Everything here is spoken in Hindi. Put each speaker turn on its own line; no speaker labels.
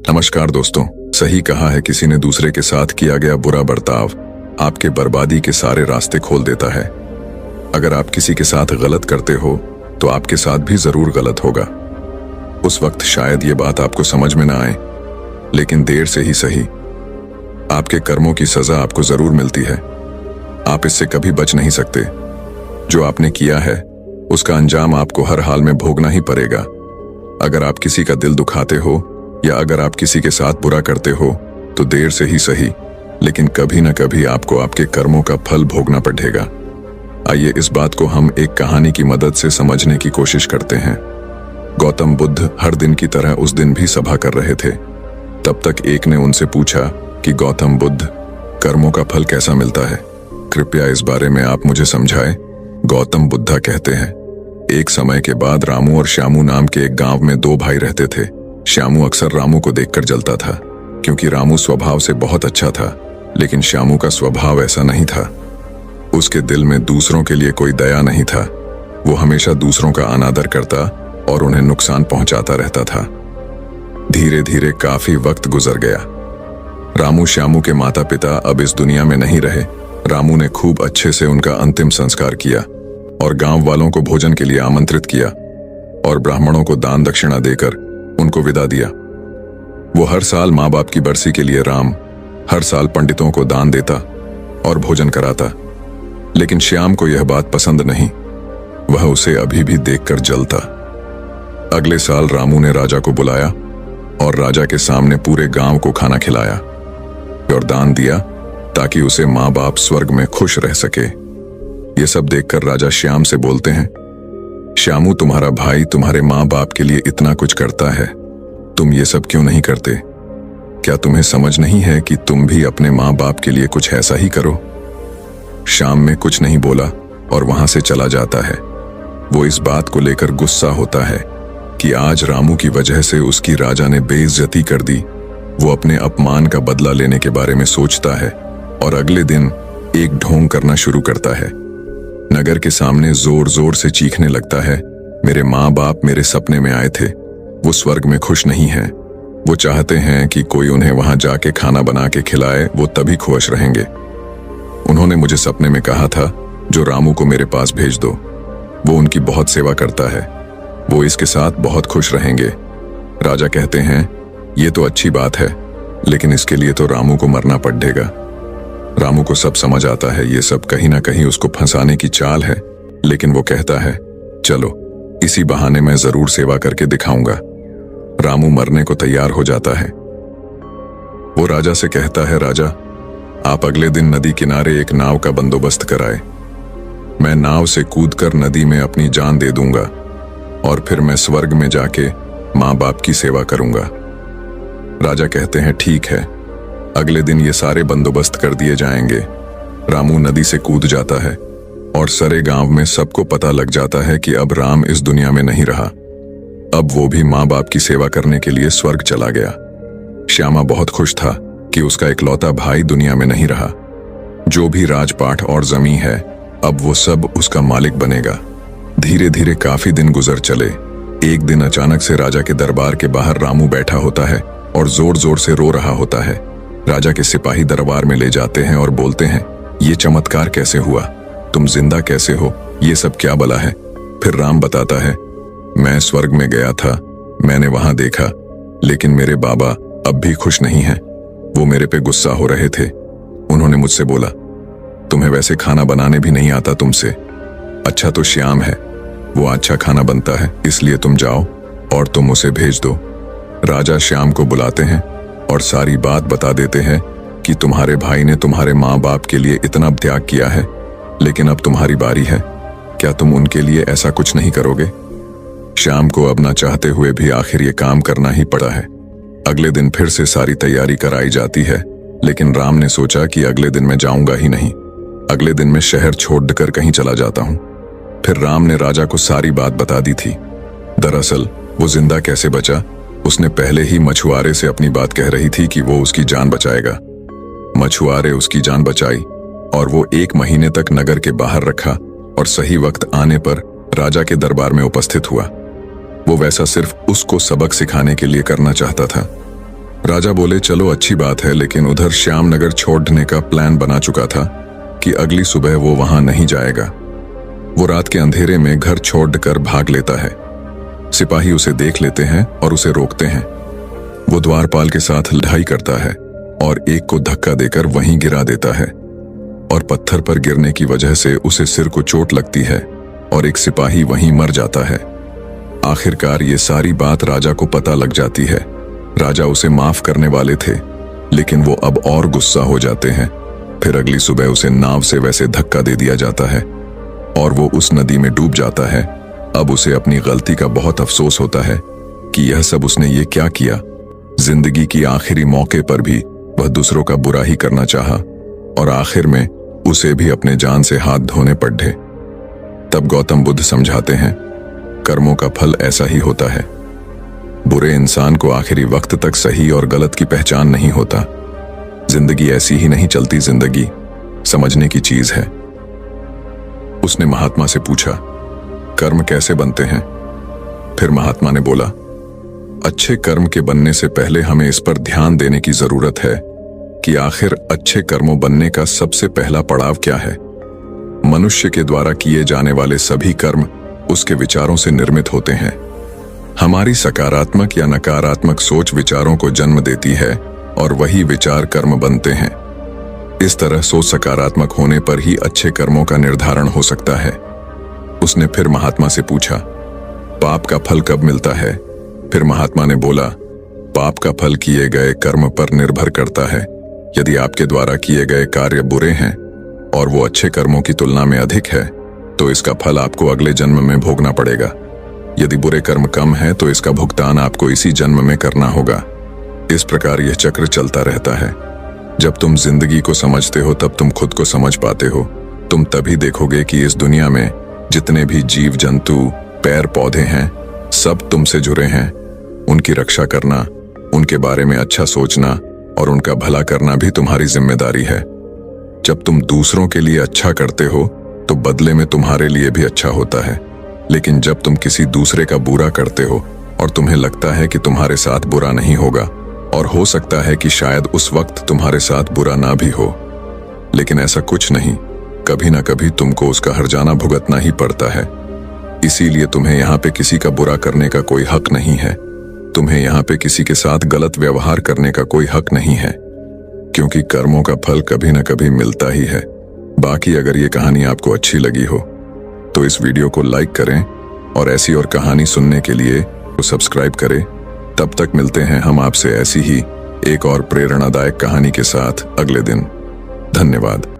नमस्कार दोस्तों। सही कहा है किसी ने, दूसरे के साथ किया गया बुरा बर्ताव आपके बर्बादी के सारे रास्ते खोल देता है। अगर आप किसी के साथ गलत करते हो तो आपके साथ भी जरूर गलत होगा। उस वक्त शायद ये बात आपको समझ में ना आए, लेकिन देर से ही सही आपके कर्मों की सजा आपको जरूर मिलती है। आप इससे कभी बच नहीं सकते। जो आपने किया है उसका अंजाम आपको हर हाल में भोगना ही पड़ेगा। अगर आप किसी का दिल दुखाते हो या अगर आप किसी के साथ बुरा करते हो तो देर से ही सही, लेकिन कभी ना कभी आपको आपके कर्मों का फल भोगना पड़ेगा। आइए इस बात को हम एक कहानी की मदद से समझने की कोशिश करते हैं। गौतम बुद्ध हर दिन की तरह उस दिन भी सभा कर रहे थे। तब तक एक ने उनसे पूछा कि गौतम बुद्ध, कर्मों का फल कैसा मिलता है? कृपया इस बारे में आप मुझे समझाएं। गौतम बुद्धा कहते हैं, एक समय के बाद रामू और श्यामू नाम के एक गांव में दो भाई रहते थे। श्यामू अक्सर रामू को देखकर जलता था, क्योंकि रामू स्वभाव से बहुत अच्छा था, लेकिन श्यामू का स्वभाव ऐसा नहीं था। उसके दिल में दूसरों के लिए कोई दया नहीं था। वो हमेशा दूसरों का अनादर करता और उन्हें नुकसान पहुंचाता रहता था। धीरे धीरे काफी वक्त गुजर गया। रामू श्यामू के माता पिता अब इस दुनिया में नहीं रहे। रामू ने खूब अच्छे से उनका अंतिम संस्कार किया और गांव वालों को भोजन के लिए आमंत्रित किया और ब्राह्मणों को दान दक्षिणा देकर उनको विदा दिया। वो हर साल माँ बाप की बरसी के लिए राम हर साल पंडितों को दान देता और भोजन कराता, लेकिन श्याम को यह बात पसंद नहीं। वह उसे अभी भी देखकर जलता। अगले साल रामू ने राजा को बुलाया और राजा के सामने पूरे गांव को खाना खिलाया और दान दिया ताकि उसे माँ बाप स्वर्ग में खुश रह सके। ये सब देखकर राजा श्याम से बोलते हैं, श्यामू, तुम्हारा भाई तुम्हारे माँ बाप के लिए इतना कुछ करता है, तुम ये सब क्यों नहीं करते? क्या तुम्हें समझ नहीं है कि तुम भी अपने माँ बाप के लिए कुछ ऐसा ही करो? श्याम में कुछ नहीं बोला और वहां से चला जाता है। वो इस बात को लेकर गुस्सा होता है कि आज रामू की वजह से उसकी राजा ने बेइज्जती कर दी। वो अपने अपमान का बदला लेने के बारे में सोचता है और अगले दिन एक ढोंग करना शुरू करता है। नगर के सामने जोर जोर से चीखने लगता है, मेरे माँ बाप मेरे सपने में आए थे, वो स्वर्ग में खुश नहीं है। वो चाहते हैं कि कोई उन्हें वहां जाके खाना बना के खिलाए, वो तभी खुश रहेंगे। उन्होंने मुझे सपने में कहा था, जो रामू को मेरे पास भेज दो, वो उनकी बहुत सेवा करता है, वो इसके साथ बहुत खुश रहेंगे। राजा कहते हैं, ये तो अच्छी बात है, लेकिन इसके लिए तो रामू को मरना पड़ेगा। रामू को सब समझ आता है ये सब कहीं ना कहीं उसको फंसाने की चाल है, लेकिन वो कहता है, चलो इसी बहाने मैं जरूर सेवा करके दिखाऊंगा। रामू मरने को तैयार हो जाता है। वो राजा से कहता है, राजा, आप अगले दिन नदी किनारे एक नाव का बंदोबस्त कराए। मैं नाव से कूदकर नदी में अपनी जान दे दूंगा और फिर मैं स्वर्ग में जाके माँ बाप की सेवा करूंगा। राजा कहते हैं, ठीक है, अगले दिन ये सारे बंदोबस्त कर दिए जाएंगे। रामू नदी से कूद जाता है और सारे गांव में सबको पता लग जाता है कि अब राम इस दुनिया में नहीं रहा। अब वो भी माँ बाप की सेवा करने के लिए स्वर्ग चला गया। श्यामा बहुत खुश था कि उसका इकलौता भाई दुनिया में नहीं रहा। जो भी राजपाट और जमीन है, अब वो सब उसका मालिक बनेगा। धीरे धीरे काफी दिन गुजर चले। एक दिन अचानक से राजा के दरबार के बाहर रामू बैठा होता है और जोर जोर से रो रहा होता है। राजा के सिपाही दरबार में ले जाते हैं और बोलते हैं, ये चमत्कार कैसे हुआ? तुम जिंदा कैसे हो? ये सब क्या बला है? फिर राम बताता है, मैं स्वर्ग में गया था, मैंने वहां देखा, लेकिन मेरे बाबा अब भी खुश नहीं हैं। वो मेरे पे गुस्सा हो रहे थे। उन्होंने मुझसे बोला, तुम्हें वैसे खाना बनाने भी नहीं आता तुमसे। अच्छा तो श्याम है, वो अच्छा खाना बनता है, इसलिए तुम जाओ और तुम उसे भेज दो। राजा श्याम को बुलाते हैं और सारी बात बता देते हैं कि तुम्हारे भाई ने तुम्हारे माँ बाप के लिए इतना त्याग किया है, लेकिन अब तुम्हारी बारी है। क्या तुम उनके लिए ऐसा कुछ नहीं करोगे? श्याम को अब ना चाहते हुए भी आखिर ये काम करना ही पड़ा है। अगले दिन फिर से सारी तैयारी कराई जाती है, लेकिन राम ने सोचा कि अगले दिन मैं जाऊंगा ही नहीं। अगले दिन मैं शहर छोड़कर कहीं चला जाता हूं। फिर राम ने राजा को सारी बात बता दी थी। दरअसल वो जिंदा कैसे बचा, उसने पहले ही मछुआरे से अपनी बात कह रही थी कि वो उसकी जान बचाएगा। मछुआरे उसकी जान बचाई और वो 1 महीने तक नगर के बाहर रखा और सही वक्त आने पर राजा के दरबार में उपस्थित हुआ। वो वैसा सिर्फ उसको सबक सिखाने के लिए करना चाहता था। राजा बोले चलो अच्छी बात है, लेकिन उधर श्यामनगर छोड़ने का प्लान बना चुका था कि अगली सुबह वो वहां नहीं जाएगा। वो रात के अंधेरे में घर छोड़कर भाग लेता है। सिपाही उसे देख लेते हैं और उसे रोकते हैं। वो द्वारपाल के साथ लड़ाई करता है और एक को धक्का देकर वहीं गिरा देता है और पत्थर पर गिरने की वजह से उसे सिर को चोट लगती है और एक सिपाही वहीं मर जाता है। आखिरकार ये सारी बात राजा को पता लग जाती है। राजा उसे माफ करने वाले थे, लेकिन वो अब और गुस्सा हो जाते हैं। फिर अगली सुबह उसे नाव से वैसे धक्का दे दिया जाता है और वो उस नदी में डूब जाता है। अब उसे अपनी गलती का बहुत अफसोस होता है कि यह सब उसने ये क्या किया। जिंदगी की आखिरी मौके पर भी वह दूसरों का बुरा ही करना चाहा और आखिर में उसे भी अपने जान से हाथ धोने पड़े। तब गौतम बुद्ध समझाते हैं, कर्मों का फल ऐसा ही होता है। बुरे इंसान को आखिरी वक्त तक सही और गलत की पहचान नहीं होता। जिंदगी ऐसी ही नहीं चलती, जिंदगी समझने की चीज है। उसने महात्मा से पूछा, कर्म कैसे बनते हैं? फिर महात्मा ने बोला, अच्छे कर्म के बनने से पहले हमें इस पर ध्यान देने की जरूरत है कि आखिर अच्छे कर्मों बनने का सबसे पहला पड़ाव क्या है। मनुष्य के द्वारा किए जाने वाले सभी कर्म उसके विचारों से निर्मित होते हैं। हमारी सकारात्मक या नकारात्मक सोच विचारों को जन्म देती है और वही विचार कर्म बनते हैं। इस तरह सोच सकारात्मक होने पर ही अच्छे कर्मों का निर्धारण हो सकता है। उसने फिर महात्मा से पूछा, पाप का फल कब मिलता है? फिर महात्मा ने बोला, पाप का फल किए गए कर्म पर निर्भर करता है। यदि आपके द्वारा किए गए कार्य बुरे हैं और वो अच्छे कर्मों की तुलना में अधिक है, तो इसका फल आपको अगले जन्म में भोगना पड़ेगा। यदि बुरे कर्म कम है तो इसका भुगतान आपको इसी जन्म में करना होगा। इस प्रकार यह चक्र चलता रहता है। जब तुम जिंदगी को समझते हो तब तुम खुद को समझ पाते हो। तुम तभी देखोगे कि इस दुनिया में जितने भी जीव जंतु, पेड़ पौधे हैं, सब तुमसे जुड़े हैं। उनकी रक्षा करना, उनके बारे में अच्छा सोचना और उनका भला करना भी तुम्हारी जिम्मेदारी है। जब तुम दूसरों के लिए अच्छा करते हो तो बदले में तुम्हारे लिए भी अच्छा होता है। लेकिन जब तुम किसी दूसरे का बुरा करते हो और तुम्हें लगता है कि तुम्हारे साथ बुरा नहीं होगा, और हो सकता है कि शायद उस वक्त तुम्हारे साथ बुरा ना भी हो, लेकिन ऐसा कुछ नहीं, कभी ना कभी तुमको उसका हर्जाना भुगतना ही पड़ता है। इसीलिए तुम्हें यहाँ पे किसी का बुरा करने का कोई हक नहीं है। तुम्हें यहाँ पे किसी के साथ गलत व्यवहार करने का कोई हक नहीं है, क्योंकि कर्मों का फल कभी ना कभी मिलता ही है। बाकी अगर ये कहानी आपको अच्छी लगी हो तो इस वीडियो को लाइक करें और ऐसी और कहानी सुनने के लिए सब्सक्राइब करें। तब तक मिलते हैं हम आपसे ऐसी ही एक और प्रेरणादायक कहानी के साथ अगले दिन। धन्यवाद।